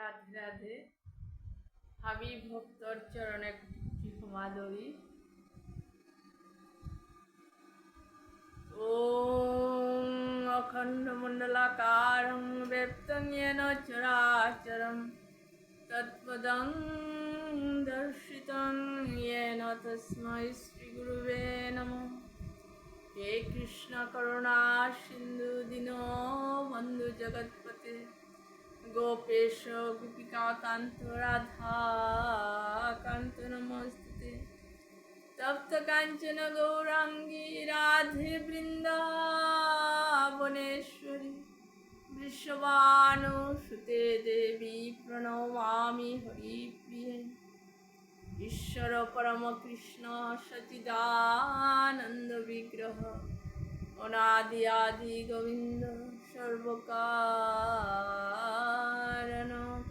রাধে রাধে। হাবি ভক্তর চরণে মাধুরী। ওম অখণ্ডমণ্ডলাকারং ব্যপ্তং येन চরাচরম তৎপদং দর্শিতং येन তস্मै শ্রীগুরুবে নমঃ। হে কৃষ্ণ করুণা সিন্ধু দীনবন্ধু জগৎপতে গোপেশ গোপিকা কান্ত রাধা কান্ত নমস্তুতে। তপ্ত কাঞ্চন গৌরাঙ্গী রাধে বৃন্দাবনেশ্বরী বৃষভানুসুতে দেবী প্রণমামি হরিপ্রিয়ে। ঈশ্বর পরম কৃষ্ণ সচিদানন্দ বিগ্রহ অনাদি আদি গোবিন্দ সর্বকারণ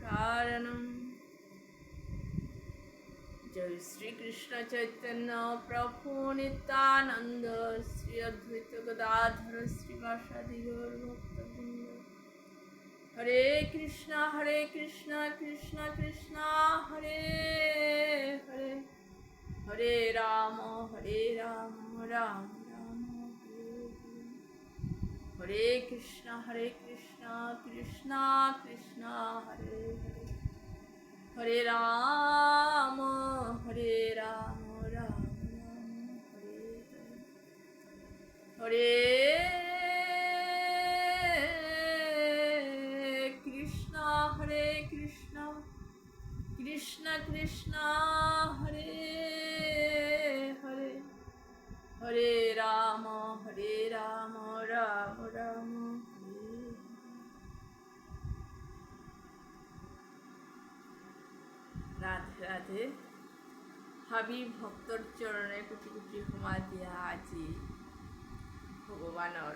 কারণম। জয় শ্রীকৃষ্ণ চৈতন্য প্রভু নিত্যানন্দ শ্রী অদ্বৈত গদাধর শ্রীবাসাদি গৌর ভক্তবৃন্দ। হরে কৃষ্ণ কৃষ্ণ কৃষ্ণ হরে হরে, হরে রাম রাম রাম হরে হরে। হরে কৃষ্ণ কৃষ্ণ কৃষ্ণ হরে হরে, হরে রাম রাম রাম হরে হরে। হরে কৃষ্ণ কৃষ্ণ কৃষ্ণ হরে হরে, হরে রাম রাম রাম হরে। রাধে রাধে। হাবি ভক্তর চরণে কোটি কোটি ক্ষমা দিয়া আজি ভগৱানৰ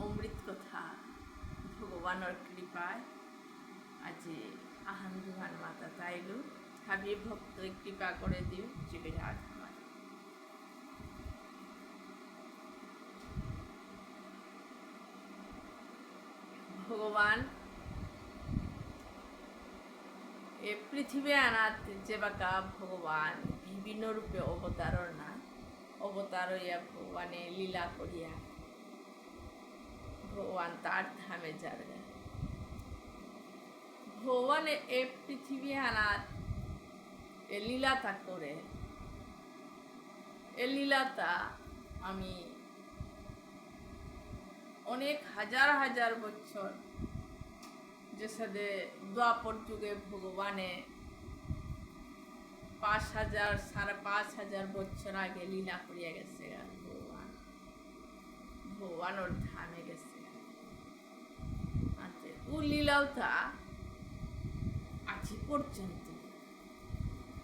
অমৃত কথা, ভগৱানৰ কৃপায় আজি আহান দুহান মাতা তাইলো। হাবি ভক্ত কৃপা করে দিও শ্রীবিরাট। ভগবান এ পৃথিবী আনাত যে বাকা ভগবান বিভিন্ন রূপে অবতারর না অবতার হইয়া ভগবানে লীলা করিয়া ভগবান তার ধামে যাবে। ভগবানে এ পৃথিবী আনাত এ লীলাটা করে, এ লীলাটা আমি অনেক হাজার হাজার বছর যে সাথে দ্বাপর যুগে ভগবানে 5000 5,500 বছর আগে লীলা করিয়া গেছে। ভগবান ওর ধামে গেছে। আচ্ছা, ও লীলাটা আজি পর্যন্ত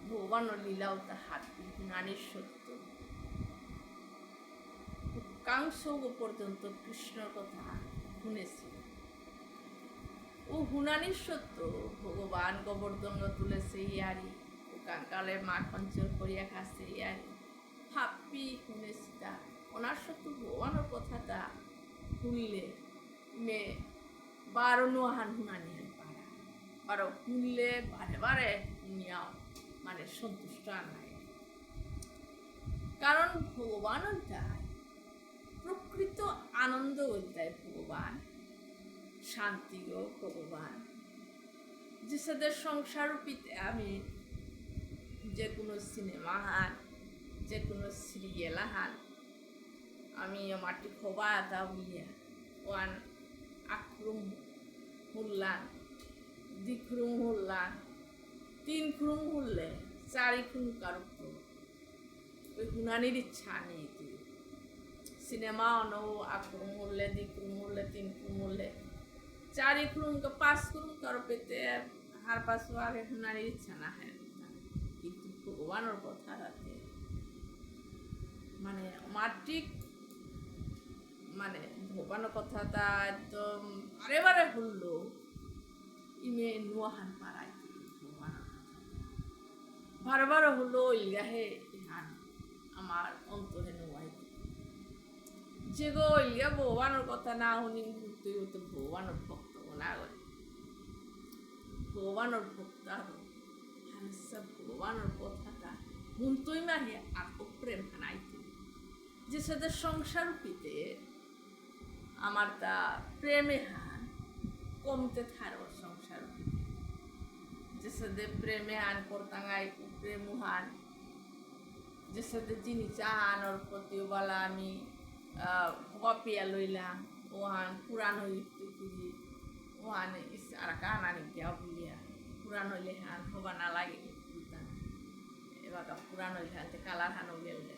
ভগবান ওর লীলাটা হাতি নারীর সত্য কাংস পর্যন্ত কৃষ্ণর কথা শুনেছিল। ও হুনানির সত্য ভগবান গোবর্ধন তুলেছে ইয়ারি, ও কাঙ্কালে মাখন চোর করিয়া খাচ্ছে ইয়ারি হাপ্পি শুনেছি। তা ওনার সত্য ভগবানের কথাটা শুনলে মেয়ে বারো নোহান হুনানি পারা বারো শুনলে বারে বারে শুনিয়াও মানে সন্তুষ্ট নাই। কারণ ভগবানটা প্রকৃত আনন্দ দেয় ভগবান, শান্তি গো ভগবান। যে সাদের সংসারূপীতে আমি যে কোনো সিনেমা হান, যে কোনো সিরিয়াল হান, আমি মাটি খোবা আতা বলিয়া ওয়ান আক্রম হুল্লান, দ্বিক্রম হুল্লান, 3 খুন হুললে 4 খুন কারো ওই হুনানির ইচ্ছা নেই। তুই সিনেমা অনৌ আক্রম হুললে 2 খুন হুললে 3 খুন হুললে 4 খুন 5 খুন কারো পেতে হার পাশো আগে হুনানির ইচ্ছা না হয়। কিন্তু ভগবানের কথা রাতে মানে মাটিক মানে ভগবানের কথাটা একদম বারে বারে শুনলো ইমে নোহান পাড়ায় ভগবানের বারে বারে হলো ইলাহে ইহান আমার অন্তরে নোয়াই যে গো ইয়া ভগবানের কথা না শুনি তুই তো ভগবানের ভক্ত না করে ভগৱানৰ ভক্ত আৰু হামেশা ভগৱানৰ কথাটা মনটোই মাহি আকৌ প্রেম হানাইতে যে সাদের সংসার পিতে আমার তা প্রেমে হান কমতে থারো সংসার যে সাদের প্রেমে হান করতাঙ্গাই প্রেম হান যে সাদের যিনি চাহানোর প্রতি বলা আমি কপিয়া লইলাম ওহান পুরান হইতে খুঁজি ওহান আর কাহানি গিয়া বুলিয়া পুরান হইলে হান হবা না লাগে এবার পুরান হইলে হানতে কালার হান হইলে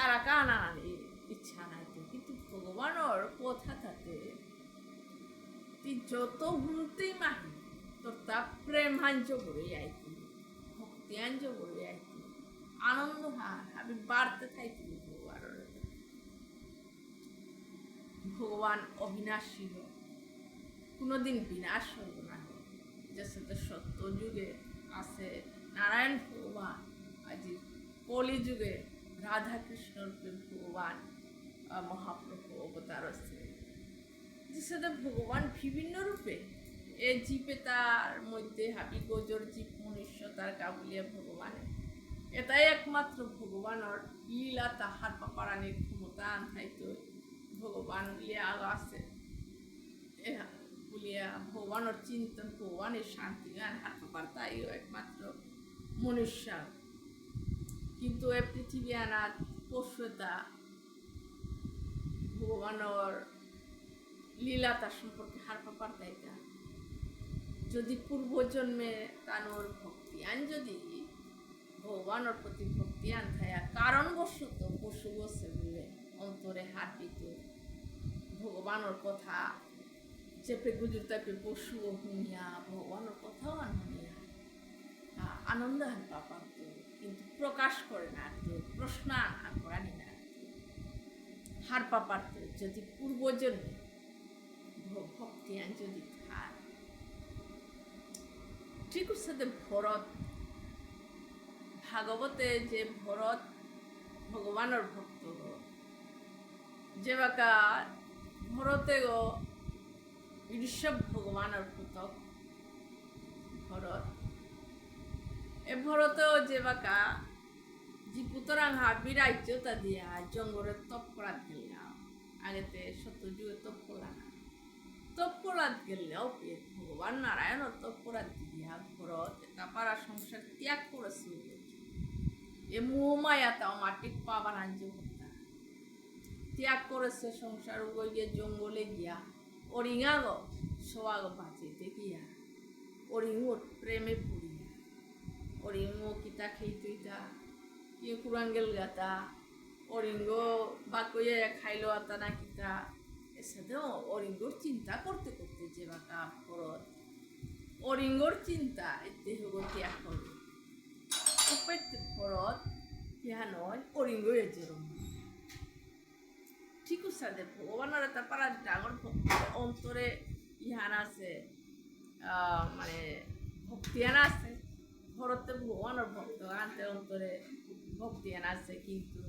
আর কাহানি ইচ্ছা নাই কিন্তু ভগবানের কথা থাকে তুই যত শুনতেই মাহি তোর তা প্রেম হাঞ্জ বলে আইতি ভক্তি হাঞ্জ বলে আইতি আনন্দ হান আমি বাড়তে থাকি ভগবান অবিনাশী কোনোদিন বিনাশ হইব না যে সাথে সত্য যুগে আছে নারায়ণ ভগবান আজি কলি যুগে রাধা কৃষ্ণর ভগবান মহাপ্রভু অবতার আছে যে সাথে ভগবান বিভিন্ন রূপে এ জীবে তার মধ্যে হাবি গজর জীব মনুষ্য তার কাবুলিয়া ভগবানে এটাই একমাত্র ভগবানের লীলা তাহার পাপারানির ক্ষমতা আনথাইতো ভগবান লিয়া আছে বলিয়া ভগবানের চিন্তন ভগবানের শান্তি গান হাত পাপার তাইও একমাত্র মনুষ্য কিন্তু এ পৃথিবী আনা পশুতা ভগবানের লীলা তার সম্পর্কে হার পাপার তাইতা যদি পূর্বজন্মে তানোর ভক্তি আন যদি ভগবানের প্রতি ভক্তি আন থায়া কারণবশত পশু বসে বলে অন্তরে হাত দিত ভগবানের কথা চেপে গুজুর তাপে পশু শুনিয়া ভগবানের কথাও আন শুনিয়া আনন্দ হান পাপার কিন্তু প্রকাশ করে না প্রশ্ন আর করানি না হার পাপার যদি পূর্বজন্মে ভক্তি আন যদি থার ঠিক সাথে ভরত ভাগবতে যে ভরত ভগবানের ভক্ত যে বাকা ভরতে গো ঋষভ ভগবানের পুতক ভরত এ ভরতেও যে বাকা যে পুতরাং হাবি রাজ্যতা দিয়া জঙ্গলে তপ করাত গেলাম আগেতে সত্য যুগে তপ করলাম তপ করাত গেলেও ভগবান নারায়ণের তপ করাত দিয়া ভরত তাপারা সংসার ত্যাগ করেছিল এ মোহমায়াতাও মাটির পাবার আঞ্জ ত্যাগ করেছে সংসার গিয়ে জঙ্গলে গিয়া অরিঙাগ সোয়াগ বাঁচিতে গিয়া অরিঙোর প্রেমে পড়িয়া অরিঙো কিতা খেইতা ইয়ে কুরাঙ্গেল গাতা অরিঙ্গ বাকইয়া খাইলো আতা না কিতা এর সাথেও অরিঙ্গর চিন্তা করতে করতে যে বাকা ভরত অরিঙ্গর চিন্তা দেহ ত্যাগ করবে ভরত ইহা নয় অরিঙ্গ যেরম ঠিক আছে ভগবানের একটা পারা ডাঙর অন্তরে ইহান আছে মানে ভক্তিয়ান আছে ভরতে ভগবানের ভক্ত আনতে অন্তরে ভক্তিয়ান আছে কিন্তু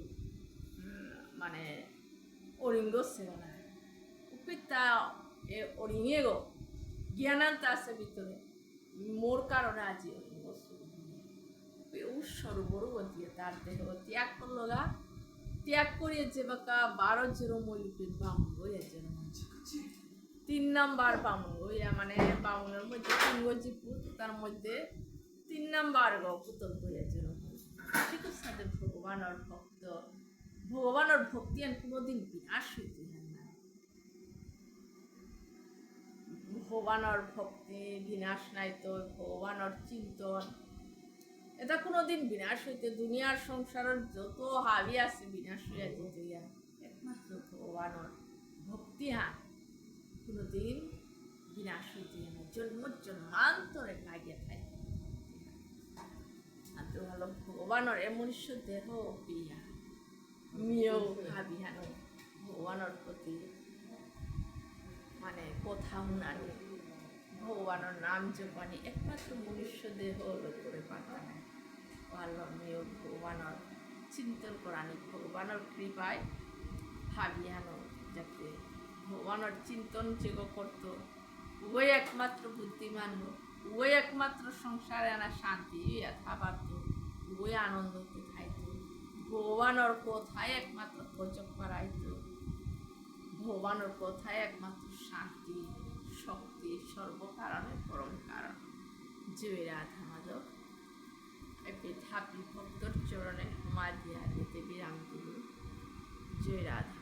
মানে অরিঙ্গ ছিল না উপিতা এ অরিঙে গো জ্ঞানান্ত আছে ভিতরে মোর কারণে আজি অরিঙ্গ সর্বরূপী তার দেহ ত্যাগ করলো গা ত্যাগ করিয়ে যে বাকা 12 জেরো মৌলিকের বামুন হইয়া যেন 3 নাম্বার বামুন হইয়া মানে বামুনের মধ্যে 3 গজি পুত তার মধ্যে 3 নাম্বার গো পুতল হইয়া যেন ঠিক আছে ভগবানের ভক্ত ভগবানের ভক্তি আর কোনোদিন বিনাশ হইতে না ভগবানের ভক্তি বিনাশ নাই তো ভগবানের চিন্তন এটা কোনোদিন বিনাশ হইতে দুনিয়ার সংসারের যত হাবি আছে বিনাশ হইয়া যেতে একমাত্র ভগবানের ভক্তি হান কোনোদিন বিনাশ হইতে না জন্ম জন্মান্তরে লাগিয়ে থাকে আর তো হলো ভগবানের এ মনুষ্য দেহ পিয়া মিয়েও ভাবি হান ভগবানের প্রতি মানে কথা শুনানি ভগবানের নাম জপানি একমাত্র মনুষ্য দেহ করে পাতা না ভালো মেয়েও ভগবানের চিন্তন করানি ভগবানের কৃপায় ভাবিয়ানো যাতে ভগবানের চিন্তন যে করত ওই একমাত্র বুদ্ধিমান লোক, ওই একমাত্র সংসারে আনা শান্তি থাকতো, ওই আনন্দতে খাইতো। ভগবানের কোথায় একমাত্র খোঁজক করাইতো, ভগবানের কোথায় একমাত্র শান্তি শক্তি সর্বকারণের পরম কারণ। জয় রাধা মাধব। হাপি ভক্তর চরণে হুমা দিয়া যেতে বিরাম দিল। জয় রাধা।